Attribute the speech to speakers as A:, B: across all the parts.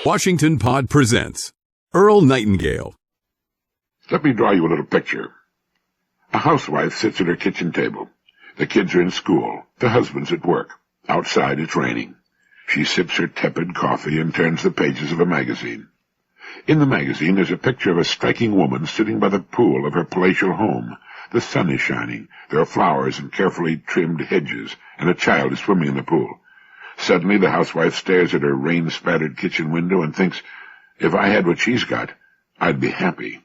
A: Washington Pod presents Earl Nightingale.
B: Let me draw you a little picture. A housewife sits at her kitchen table. The kids are in school. The husband's at work. Outside it's raining. She sips her tepid coffee and turns the pages of a magazine. In the magazine is a picture of a striking woman sitting by the pool of her palatial home. The sun is shining. There are flowers and carefully trimmed hedges, and a child is swimming in the pool. Suddenly the housewife stares at her rain-spattered kitchen window and thinks, if I had what she's got, I'd be happy.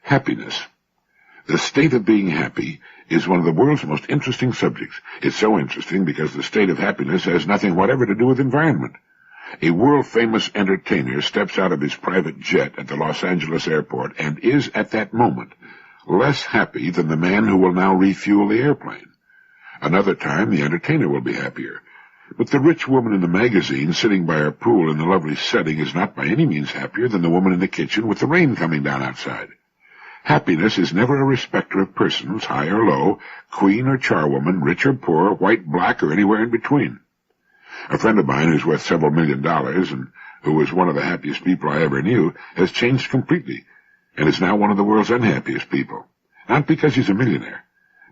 B: Happiness. The state of being happy is one of the world's most interesting subjects. It's so interesting because the state of happiness has nothing whatever to do with environment. A world-famous entertainer steps out of his private jet at the Los Angeles airport and is, at that moment, less happy than the man who will now refuel the airplane. Another time, the entertainer will be happier. But the rich woman in the magazine sitting by her pool in the lovely setting is not by any means happier than the woman in the kitchen with the rain coming down outside. Happiness is never a respecter of persons, high or low, queen or charwoman, rich or poor, white, black, or anywhere in between. A friend of mine who's worth several $1 million and who was one of the happiest people I ever knew has changed completely and is now one of the world's unhappiest people. Not because he's a millionaire,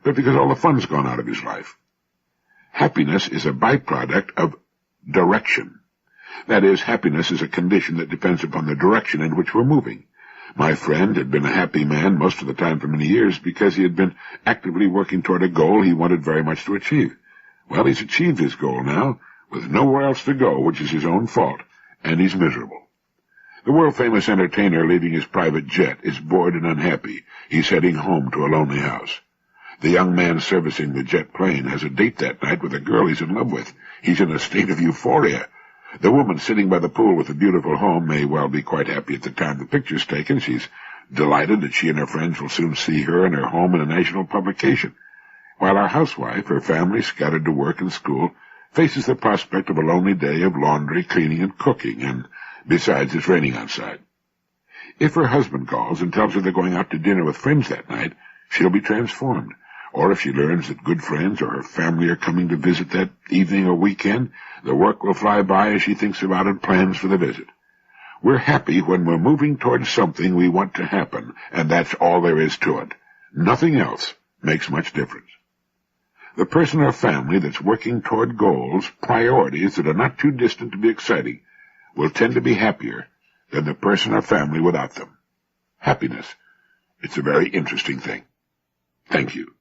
B: but because all the fun's gone out of his life. Happiness is a byproduct of direction. That is, happiness is a condition that depends upon the direction in which we're moving. My friend had been a happy man most of the time for many years because he had been actively working toward a goal he wanted very much to achieve. Well, he's achieved his goal now, with nowhere else to go, which is his own fault, and he's miserable. The world-famous entertainer leaving his private jet is bored and unhappy. He's heading home to a lonely house. The young man servicing the jet plane has a date that night with a girl he's in love with. He's in a state of euphoria. The woman sitting by the pool with a beautiful home may well be quite happy at the time the picture's taken. She's delighted that she and her friends will soon see her and her home in a national publication. While our housewife, her family scattered to work and school, faces the prospect of a lonely day of laundry, cleaning, and cooking, and besides, it's raining outside. If her husband calls and tells her they're going out to dinner with friends that night, she'll be transformed. Or if she learns that good friends or her family are coming to visit that evening or weekend, the work will fly by as she thinks about and plans for the visit. We're happy when we're moving towards something we want to happen, and that's all there is to it. Nothing else makes much difference. The person or family that's working toward goals, priorities that are not too distant to be exciting, will tend to be happier than the person or family without them. Happiness, it's a very interesting thing. Thank you.